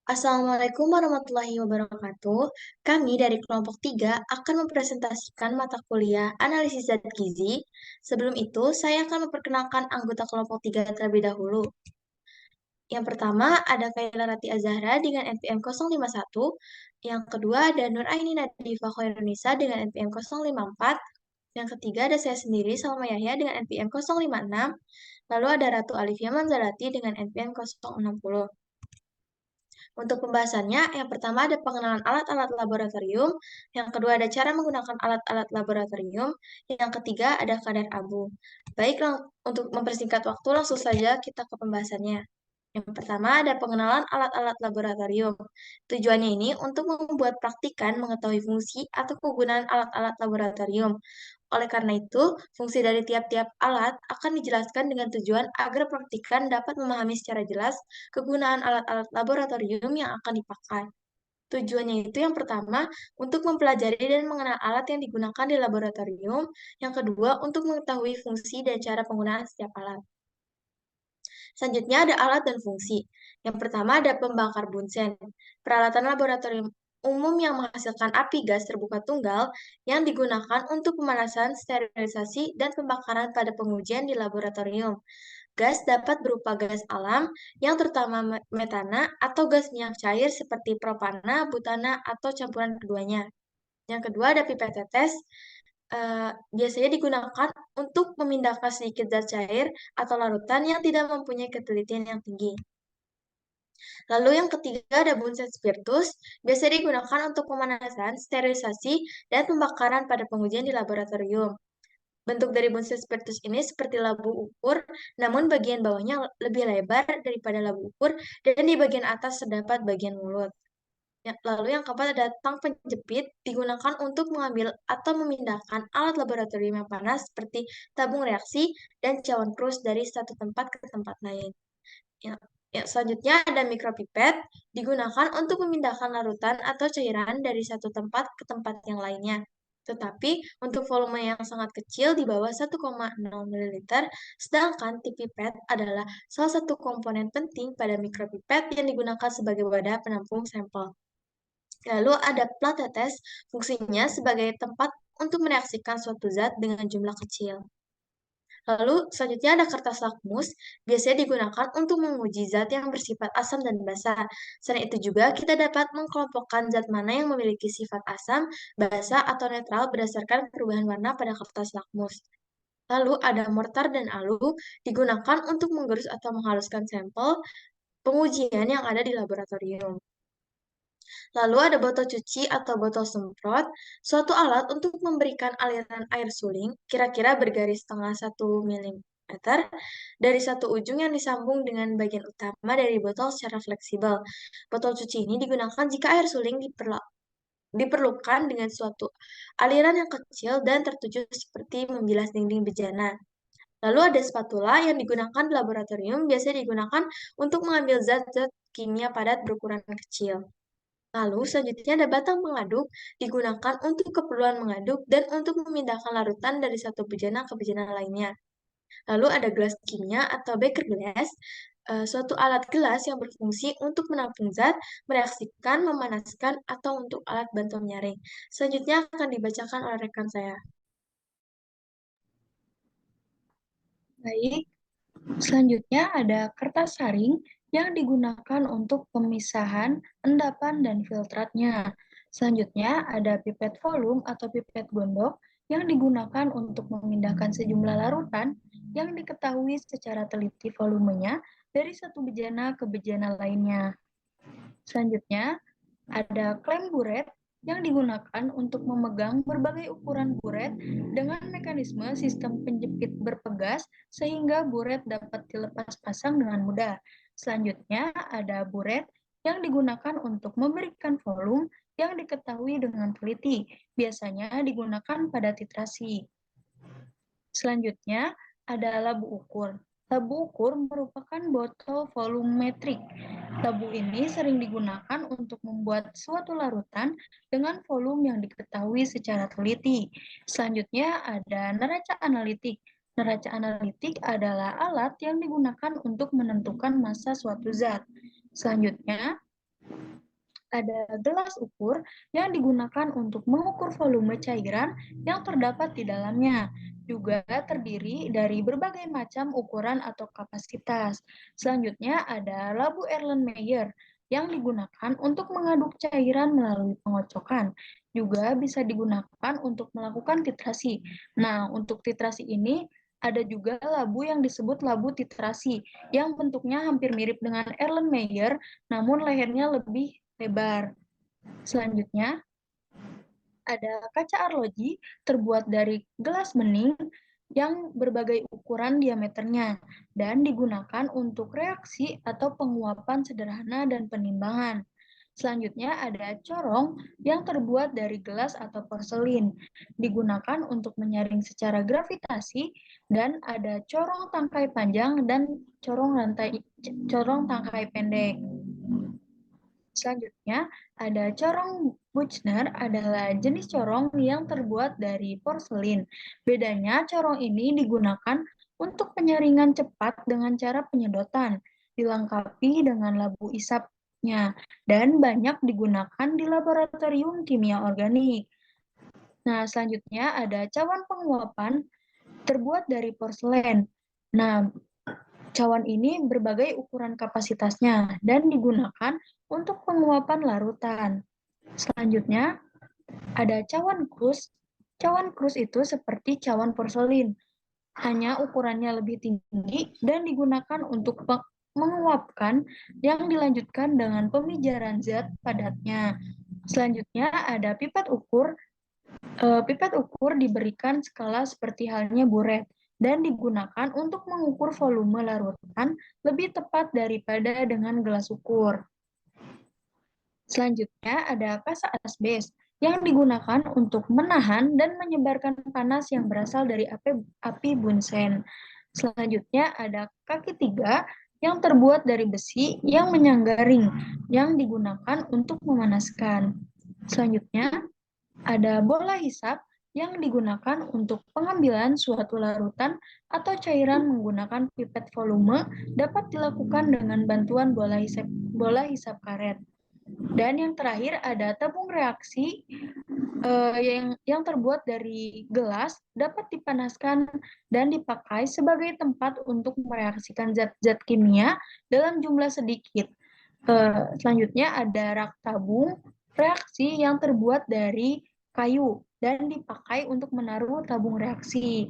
Assalamualaikum warahmatullahi wabarakatuh. Kami dari kelompok 3 akan mempresentasikan mata kuliah analisis zat gizi. Sebelum itu, saya akan memperkenalkan anggota kelompok 3 terlebih dahulu. Yang pertama ada Kaila Rati Azahra dengan NPM 051. Yang kedua ada Nur Aini Nadifa Khairunisa dengan NPM 054. Yang ketiga ada saya sendiri Salma Yahya dengan NPM 056. Lalu ada Ratu Alifia Manzalati dengan NPM 060. Untuk pembahasannya, yang pertama ada pengenalan alat-alat laboratorium, yang kedua ada cara menggunakan alat-alat laboratorium, yang ketiga ada kadar abu. Baik, untuk mempersingkat waktu langsung saja kita ke pembahasannya. Yang pertama ada pengenalan alat-alat laboratorium. Tujuannya ini untuk membuat praktikan mengetahui fungsi atau kegunaan alat-alat laboratorium. Oleh karena itu, fungsi dari tiap-tiap alat akan dijelaskan dengan tujuan agar praktikan dapat memahami secara jelas kegunaan alat-alat laboratorium yang akan dipakai. Tujuannya itu yang pertama, untuk mempelajari dan mengenal alat yang digunakan di laboratorium. Yang kedua, untuk mengetahui fungsi dan cara penggunaan setiap alat. Selanjutnya ada alat dan fungsi. Yang pertama ada pembakar bunsen, peralatan laboratorium umum yang menghasilkan api gas terbuka tunggal yang digunakan untuk pemanasan, sterilisasi, dan pembakaran pada pengujian di laboratorium. Gas dapat berupa gas alam, yang terutama metana, atau gas minyak cair seperti propana, butana, atau campuran keduanya. Yang kedua ada pipet tetes, biasanya digunakan untuk memindahkan sedikit zat cair atau larutan yang tidak mempunyai ketelitian yang tinggi. Lalu yang ketiga ada bunsen spiritus, biasanya digunakan untuk pemanasan, sterilisasi, dan pembakaran pada pengujian di laboratorium. Bentuk dari bunsen spiritus ini seperti labu ukur, namun bagian bawahnya lebih lebar daripada labu ukur, dan di bagian atas terdapat bagian mulut. Lalu yang keempat ada tang penjepit, digunakan untuk mengambil atau memindahkan alat laboratorium yang panas seperti tabung reaksi dan cawan krus dari satu tempat ke tempat lain. Selanjutnya ada mikropipet, digunakan untuk memindahkan larutan atau cairan dari satu tempat ke tempat yang lainnya. Tetapi untuk volume yang sangat kecil di bawah 1,0 ml, sedangkan tip pipet adalah salah satu komponen penting pada mikropipet yang digunakan sebagai wadah penampung sampel. Lalu ada plat tetes, fungsinya sebagai tempat untuk mereaksikan suatu zat dengan jumlah kecil. Lalu selanjutnya ada kertas lakmus, biasanya digunakan untuk menguji zat yang bersifat asam dan basa. Selain itu juga kita dapat mengkelompokkan zat mana yang memiliki sifat asam, basa, atau netral berdasarkan perubahan warna pada kertas lakmus. Lalu ada mortar dan alu, digunakan untuk menggerus atau menghaluskan sampel pengujian yang ada di laboratorium. Lalu ada botol cuci atau botol semprot, suatu alat untuk memberikan aliran air suling, kira-kira bergaris setengah 1 mm, dari satu ujung yang disambung dengan bagian utama dari botol secara fleksibel. Botol cuci ini digunakan jika air suling diperlukan dengan suatu aliran yang kecil dan tertuju seperti membilas dinding bejana. Lalu ada spatula yang digunakan di laboratorium, biasanya digunakan untuk mengambil zat-zat kimia padat berukuran kecil. Lalu selanjutnya ada batang pengaduk, digunakan untuk keperluan mengaduk dan untuk memindahkan larutan dari satu bejana ke bejana lainnya. Lalu ada gelas kimia atau beker glass, suatu alat gelas yang berfungsi untuk menampung zat, mereaksikan, memanaskan, atau untuk alat bantu menyaring. Selanjutnya akan dibacakan oleh rekan saya. Baik, selanjutnya ada kertas saring yang digunakan untuk pemisahan endapan dan filtratnya. Selanjutnya ada pipet volume atau pipet gondok yang digunakan untuk memindahkan sejumlah larutan yang diketahui secara teliti volumenya dari satu bejana ke bejana lainnya. Selanjutnya ada klem buret yang digunakan untuk memegang berbagai ukuran buret dengan mekanisme sistem penjepit berpegas sehingga buret dapat dilepas pasang dengan mudah. Selanjutnya ada buret yang digunakan untuk memberikan volume yang diketahui dengan teliti, biasanya digunakan pada titrasi. Selanjutnya ada labu ukur. Labu ukur merupakan botol volumetrik. Labu ini sering digunakan untuk membuat suatu larutan dengan volume yang diketahui secara teliti. Selanjutnya ada neraca analitik. Neraca analitik adalah alat yang digunakan untuk menentukan massa suatu zat. Selanjutnya Ada gelas ukur yang digunakan untuk mengukur volume cairan yang terdapat di dalamnya. Juga terdiri dari berbagai macam ukuran atau kapasitas. Selanjutnya ada labu Erlenmeyer yang digunakan untuk mengaduk cairan melalui pengocokan. Juga bisa digunakan untuk melakukan titrasi. Nah, untuk titrasi ini ada juga labu yang disebut labu titrasi, yang bentuknya hampir mirip dengan Erlenmeyer, namun lehernya lebih lebar. Selanjutnya, ada kaca arloji terbuat dari gelas bening yang berbagai ukuran diameternya dan digunakan untuk reaksi atau penguapan sederhana dan penimbangan. Selanjutnya ada corong yang terbuat dari gelas atau porselin, digunakan untuk menyaring secara gravitasi, dan ada corong tangkai panjang dan corong tangkai pendek. Selanjutnya, ada corong Buchner adalah jenis corong yang terbuat dari porselin. Bedanya, corong ini digunakan untuk penyaringan cepat dengan cara penyedotan, dilengkapi dengan labu isapnya, dan banyak digunakan di laboratorium kimia organik. Nah, selanjutnya ada cawan penguapan terbuat dari porselen. Nah, cawan ini berbagai ukuran kapasitasnya dan digunakan untuk penguapan larutan. Selanjutnya, ada cawan krus. Cawan krus itu seperti cawan porselin, hanya ukurannya lebih tinggi dan digunakan untuk menguapkan yang dilanjutkan dengan pemijaran zat padatnya. Selanjutnya, ada pipet ukur. Pipet ukur diberikan skala seperti halnya buret dan digunakan untuk mengukur volume larutan lebih tepat daripada dengan gelas ukur. Selanjutnya ada kasa asbes yang digunakan untuk menahan dan menyebarkan panas yang berasal dari api bunsen. Selanjutnya ada kaki tiga yang terbuat dari besi yang menyanggaring yang digunakan untuk memanaskan. Selanjutnya ada bola hisap yang digunakan untuk pengambilan suatu larutan atau cairan menggunakan pipet volume dapat dilakukan dengan bantuan bola hisap karet. Dan yang terakhir ada tabung reaksi yang terbuat dari gelas dapat dipanaskan dan dipakai sebagai tempat untuk mereaksikan zat-zat kimia dalam jumlah sedikit. Selanjutnya ada rak tabung reaksi yang terbuat dari kayu dan dipakai untuk menaruh tabung reaksi.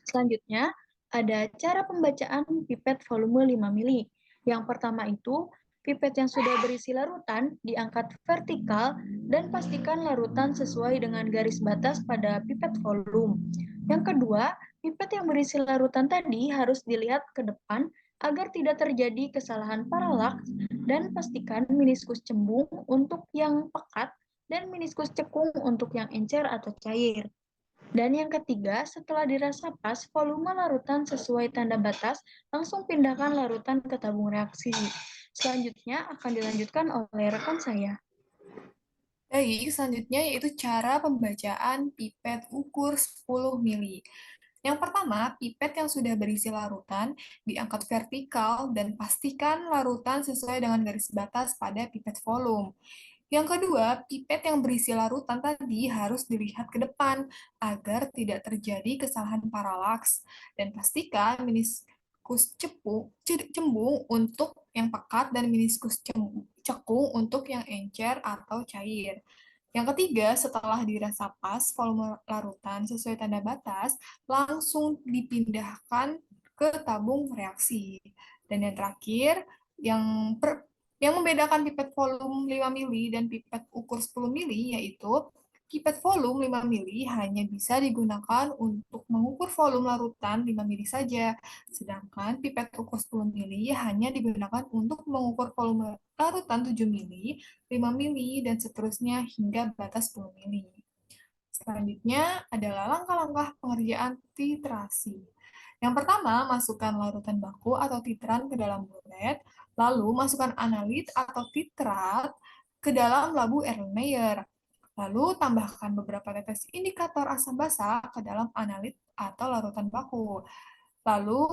Selanjutnya, ada cara pembacaan pipet volume 5 mili. Yang pertama itu, pipet yang sudah berisi larutan diangkat vertikal dan pastikan larutan sesuai dengan garis batas pada pipet volume. Yang kedua, pipet yang berisi larutan tadi harus dilihat ke depan agar tidak terjadi kesalahan paralaks dan pastikan meniskus cembung untuk yang pekat dan meniskus cekung untuk yang encer atau cair. Dan yang ketiga, setelah dirasa pas volume larutan sesuai tanda batas, langsung pindahkan larutan ke tabung reaksi. Selanjutnya akan dilanjutkan oleh rekan saya. Baik, selanjutnya yaitu cara pembacaan pipet ukur 10 mili. Yang pertama, pipet yang sudah berisi larutan diangkat vertikal dan pastikan larutan sesuai dengan garis batas pada pipet volume. Yang kedua, pipet yang berisi larutan tadi harus dilihat ke depan agar tidak terjadi kesalahan paralaks dan pastikan meniskus cembung untuk yang pekat dan meniskus cekung untuk yang encer atau cair. Yang ketiga, setelah dirasa pas volume larutan sesuai tanda batas, langsung dipindahkan ke tabung reaksi. Dan yang terakhir, yang yang membedakan pipet volume 5 mili dan pipet ukur 10 mili yaitu pipet volume 5 mili hanya bisa digunakan untuk mengukur volume larutan 5 mili saja, sedangkan pipet ukur 10 mili hanya digunakan untuk mengukur volume larutan 7 mili, 5 mili, dan seterusnya hingga batas 10 mili. Selanjutnya adalah langkah-langkah pengerjaan titrasi. Yang pertama, masukkan larutan baku atau titran ke dalam bulet, lalu masukkan analit atau titrat ke dalam labu Erlenmeyer. Lalu tambahkan beberapa tetes indikator asam basa ke dalam analit atau larutan baku. Lalu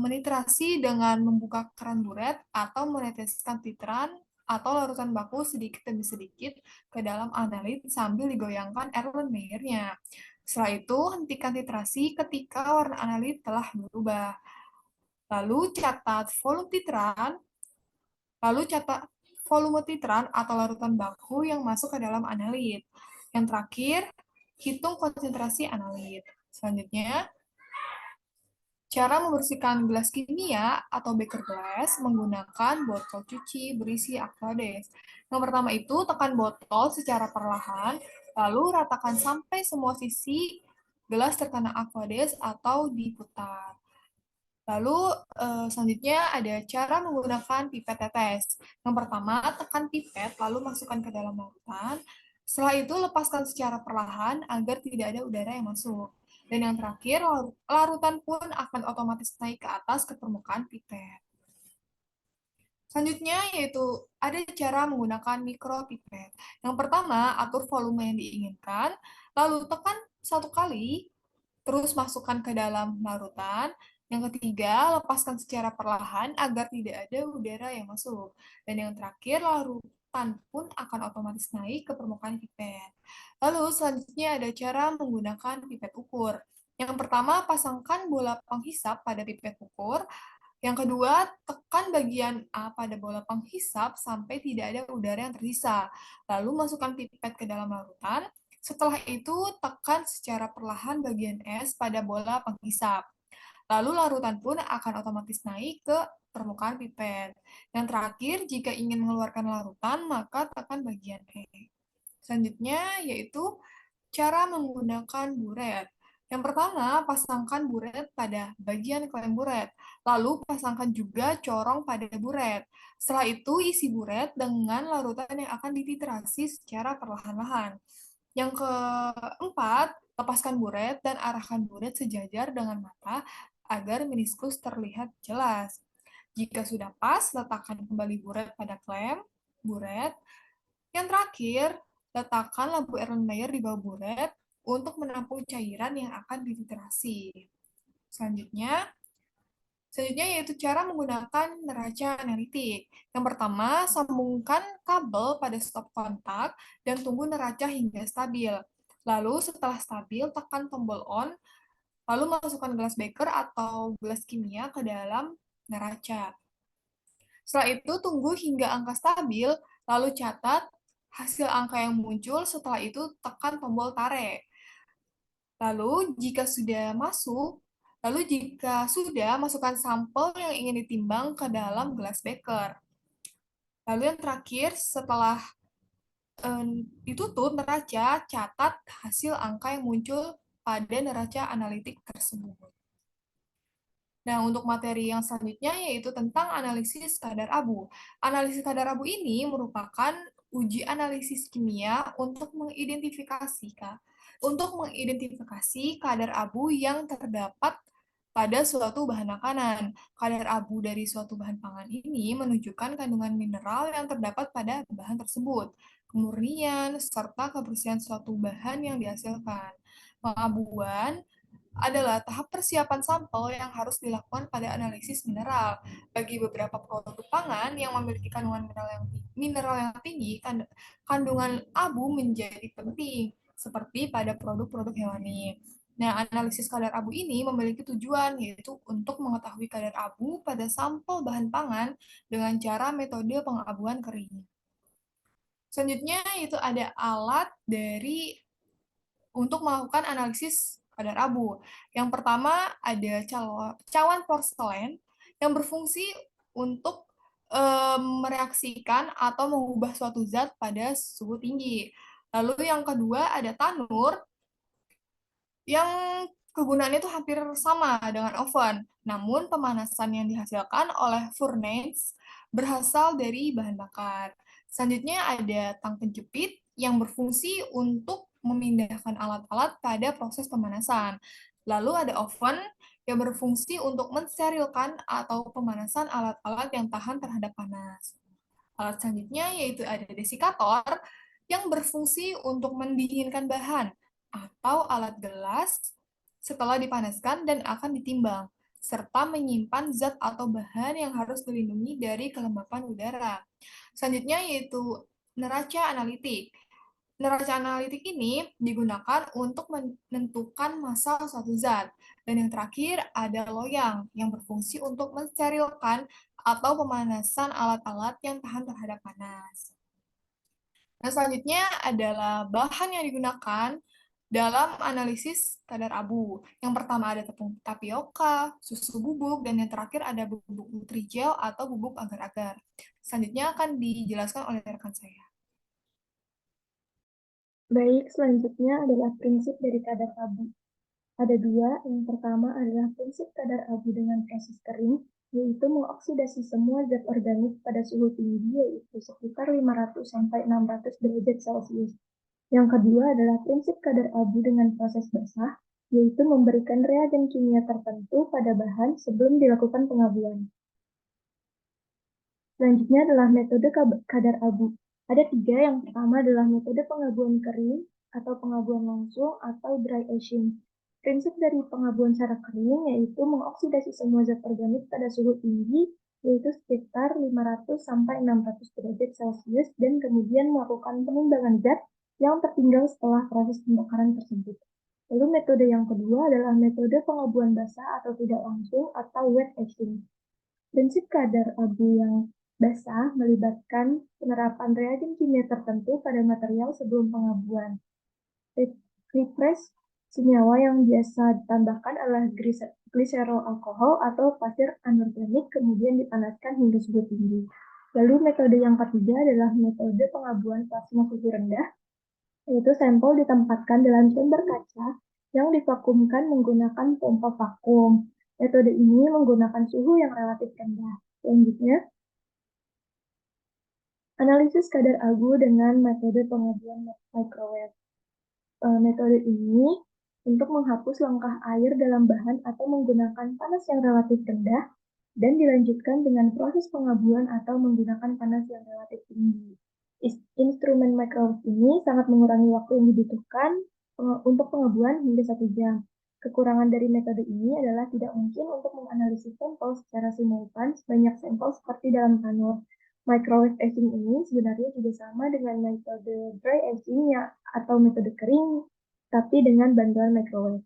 menitrasi dengan membuka keran buret atau meneteskan titran atau larutan baku sedikit demi sedikit ke dalam analit sambil digoyangkan Erlenmeyernya. Setelah itu, hentikan titrasi ketika warna analit telah berubah. Lalu catat volume titran atau larutan baku yang masuk ke dalam analit. Yang terakhir, hitung konsentrasi analit. Selanjutnya, cara membersihkan gelas kimia atau beker glass menggunakan botol cuci berisi Aquades. Yang pertama itu, tekan botol secara perlahan, lalu ratakan sampai semua sisi gelas terkena Aquades atau diputar. Lalu selanjutnya ada cara menggunakan pipet tetes. Yang pertama, tekan pipet lalu masukkan ke dalam larutan. Setelah itu lepaskan secara perlahan agar tidak ada udara yang masuk. Dan yang terakhir, larutan pun akan otomatis naik ke atas ke permukaan pipet. Selanjutnya yaitu ada cara menggunakan mikropipet. Yang pertama, atur volume yang diinginkan, lalu tekan satu kali, terus masukkan ke dalam larutan. Yang ketiga, lepaskan secara perlahan agar tidak ada udara yang masuk. Dan yang terakhir, larutan pun akan otomatis naik ke permukaan pipet. Lalu selanjutnya ada cara menggunakan pipet ukur. Yang pertama, pasangkan bola penghisap pada pipet ukur. Yang kedua, tekan bagian A pada bola penghisap sampai tidak ada udara yang tersisa. Lalu masukkan pipet ke dalam larutan. Setelah itu, tekan secara perlahan bagian S pada bola penghisap. Lalu larutan pun akan otomatis naik ke permukaan pipet. Yang terakhir, jika ingin mengeluarkan larutan, maka tekan bagian E. Selanjutnya yaitu cara menggunakan buret. Yang pertama, pasangkan buret pada bagian klaim buret. Lalu pasangkan juga corong pada buret. Setelah itu isi buret dengan larutan yang akan dititrasi secara perlahan-lahan. Yang keempat, lepaskan buret dan arahkan buret sejajar dengan mata agar meniskus terlihat jelas. Jika sudah pas, letakkan kembali buret pada klem buret. Yang terakhir, letakkan lampu Erlenmeyer di bawah buret untuk menampung cairan yang akan dititrasi. Selanjutnya, yaitu cara menggunakan neraca analitik. Yang pertama, sambungkan kabel pada stop kontak dan tunggu neraca hingga stabil. Lalu setelah stabil, tekan tombol on, lalu masukkan gelas beker atau gelas kimia ke dalam neraca. Setelah itu, tunggu hingga angka stabil, lalu catat hasil angka yang muncul. Setelah itu, tekan tombol tarik. Lalu, jika sudah masukkan sampel yang ingin ditimbang ke dalam gelas beker. Lalu yang terakhir, setelah ditutup neraca, catat hasil angka yang muncul pada neraca analitik tersebut. Nah, untuk materi yang selanjutnya yaitu tentang analisis kadar abu. Analisis kadar abu ini merupakan uji analisis kimia untuk mengidentifikasi kadar abu yang terdapat pada suatu bahan makanan. Kadar abu dari suatu bahan pangan ini menunjukkan kandungan mineral yang terdapat pada bahan tersebut, kemurnian, serta kebersihan suatu bahan yang dihasilkan. Pengabuan adalah tahap persiapan sampel yang harus dilakukan pada analisis mineral. Bagi beberapa produk pangan yang memiliki kandungan mineral yang tinggi, kandungan abu menjadi penting, seperti pada produk-produk hewani. Nah, analisis kadar abu ini memiliki tujuan, yaitu untuk mengetahui kadar abu pada sampel bahan pangan dengan cara metode pengabuan kering. Selanjutnya, itu ada alat untuk melakukan analisis kadar abu. Yang pertama ada cawan porselen yang berfungsi untuk mereaksikan atau mengubah suatu zat pada suhu tinggi. Lalu yang kedua ada tanur yang kegunaannya itu hampir sama dengan oven, namun pemanasan yang dihasilkan oleh furnace berasal dari bahan bakar. Selanjutnya ada tang penjepit yang berfungsi untuk memindahkan alat-alat pada proses pemanasan. Lalu ada oven yang berfungsi untuk mensterilkan atau pemanasan alat-alat yang tahan terhadap panas. Alat selanjutnya yaitu ada desikator yang berfungsi untuk mendinginkan bahan atau alat gelas setelah dipanaskan dan akan ditimbang. serta menyimpan zat atau bahan yang harus dilindungi dari kelembapan udara. Selanjutnya yaitu neraca analitik. Neraca analitik ini digunakan untuk menentukan massa suatu zat. Dan yang terakhir ada loyang yang berfungsi untuk mensterilkan atau pemanasan alat-alat yang tahan terhadap panas. Nah, selanjutnya adalah bahan yang digunakan dalam analisis kadar abu. Yang pertama ada tepung tapioka, susu bubuk, dan yang terakhir ada bubuk nutrijel atau bubuk agar-agar. Selanjutnya akan dijelaskan oleh rekan saya. Baik, selanjutnya adalah prinsip dari kadar abu. Ada dua, yang pertama adalah prinsip kadar abu dengan proses kering, yaitu mengoksidasi semua zat organik pada suhu tinggi, yaitu sekitar 500-600 derajat Celcius. Yang kedua adalah prinsip kadar abu dengan proses basah, yaitu memberikan reagen kimia tertentu pada bahan sebelum dilakukan pengabuan. Selanjutnya adalah metode kadar abu. Ada tiga, yang pertama adalah metode pengabuan kering atau pengabuan langsung atau dry aging. Prinsip dari pengabuan secara kering yaitu mengoksidasi semua zat organik pada suhu tinggi, yaitu sekitar 500-600 derajat Celcius, dan kemudian melakukan penimbangan zat yang tertinggal setelah proses pembakaran tersebut. Lalu metode yang kedua adalah metode pengabuan basah atau tidak langsung atau wet aging. Prinsip kadar abu yang basah melibatkan penerapan reagen kimia tertentu pada material sebelum pengabuan. Refresh senyawa yang biasa ditambahkan adalah gliserol alkohol atau pasir anorganik, kemudian dipanaskan hingga suhu tinggi. Lalu metode yang ketiga adalah metode pengabuan plasma suhu rendah, yaitu sampel ditempatkan dalam chamber kaca yang divakumkan menggunakan pompa vakum. Metode ini menggunakan suhu yang relatif rendah. Selanjutnya, analisis kadar abu dengan metode pengabuan microwave. Metode ini untuk menghapus langkah air dalam bahan atau menggunakan panas yang relatif rendah dan dilanjutkan dengan proses pengabuan atau menggunakan panas yang relatif tinggi. Instrumen microwave ini sangat mengurangi waktu yang dibutuhkan untuk pengabuan hingga 1 jam. Kekurangan dari metode ini adalah tidak mungkin untuk menganalisis sampel secara simultan sebanyak sampel seperti dalam tanur. Microwave aging ini sebenarnya juga sama dengan metode dry aging atau metode kering, tapi dengan bantuan microwave.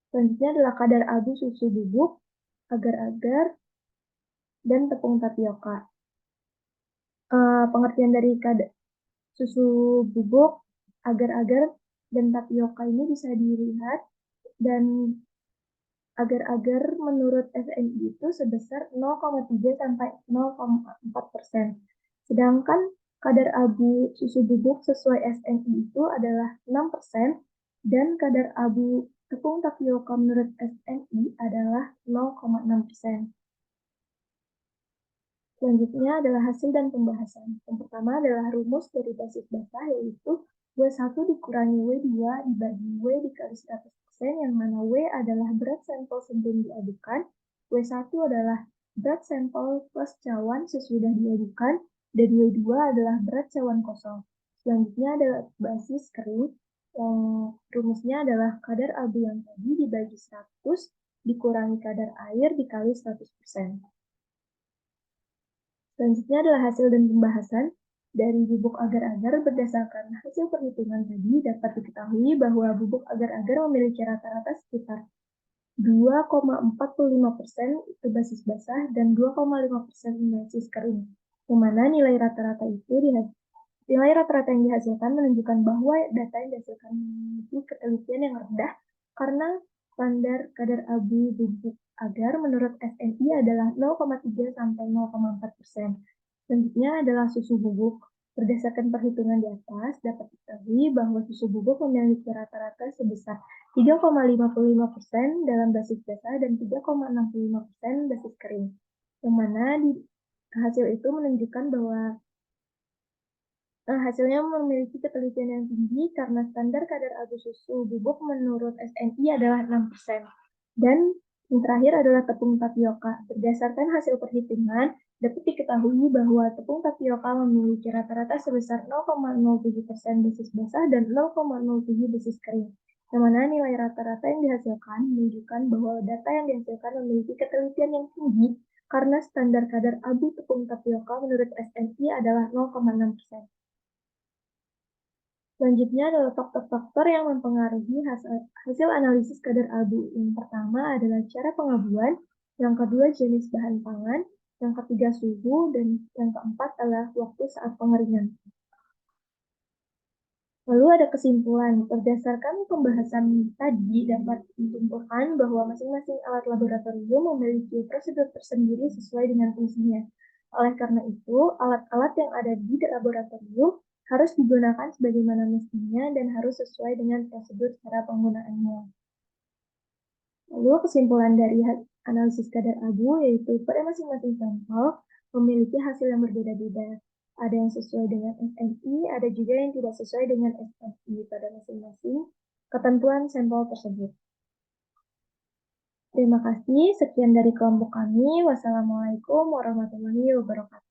Selanjutnya adalah kadar abu susu bubuk, agar-agar, dan tepung tapioka. Pengertian dari kadar susu bubuk, agar-agar, dan tapioka ini bisa dilihat, dan agar-agar menurut SNI itu sebesar 0,3-0,4%. Sedangkan kadar abu susu bubuk sesuai SNI itu adalah 6%, dan kadar abu tepung tapioka menurut SNI adalah 0,6%. Selanjutnya adalah hasil dan pembahasan. Yang pertama adalah rumus dari basis basah, yaitu W1 dikurangi W2 dibagi W dikali 100%, yang mana W adalah berat sampel sebelum diadukan, W1 adalah berat sampel plus cawan sesudah diadukan, dan W2 adalah berat cawan kosong. Selanjutnya adalah basis kering, yang rumusnya adalah kadar abu yang tadi dibagi 100 dikurangi kadar air dikali 100%. Selanjutnya adalah hasil dan pembahasan. Dari bubuk agar-agar berdasarkan hasil perhitungan tadi dapat diketahui bahwa bubuk agar-agar memiliki rata-rata sekitar 2,45% itu basis basah dan 2,5% basis kering. Yang mana nilai rata-rata yang dihasilkan menunjukkan bahwa data yang dihasilkan memiliki ketelitian yang rendah karena standar kadar abu bubuk agar menurut SNI adalah 0,3-0,4%. Selanjutnya adalah susu bubuk. Berdasarkan perhitungan di atas, dapat diketahui bahwa susu bubuk memiliki rata-rata sebesar 3,55% dalam basis basah dan 3,65% basis kering. Yang mana di hasil itu menunjukkan bahwa hasilnya memiliki ketelitian yang tinggi karena standar kadar abu susu bubuk menurut SNI adalah 6%. Dan yang terakhir adalah tepung tapioka. Berdasarkan hasil perhitungan, dapat diketahui bahwa tepung tapioka memiliki rata-rata sebesar 0,07% basis basah dan 0,07 basis kering. yang mana nilai rata-rata yang dihasilkan menunjukkan bahwa data yang dihasilkan memiliki ketelitian yang tinggi karena standar kadar abu tepung tapioka menurut SNI adalah 0,6%. Selanjutnya adalah faktor-faktor yang mempengaruhi hasil analisis kadar abu. Yang pertama adalah cara pengabuan, yang kedua jenis bahan pangan, yang ketiga suhu, dan yang keempat adalah waktu saat pengeringan. Lalu ada kesimpulan. Berdasarkan pembahasan tadi dapat disimpulkan bahwa masing-masing alat laboratorium memiliki prosedur tersendiri sesuai dengan fungsinya. Oleh karena itu, alat-alat yang ada di laboratorium harus digunakan sebagaimana mestinya dan harus sesuai dengan prosedur cara penggunaannya. Lalu kesimpulan dari analisis kadar abu yaitu pada masing-masing sampel memiliki hasil yang berbeda-beda. Ada yang sesuai dengan SNI, ada juga yang tidak sesuai dengan SNI pada masing-masing ketentuan sampel tersebut. Terima kasih, sekian dari kelompok kami. Wassalamualaikum warahmatullahi wabarakatuh.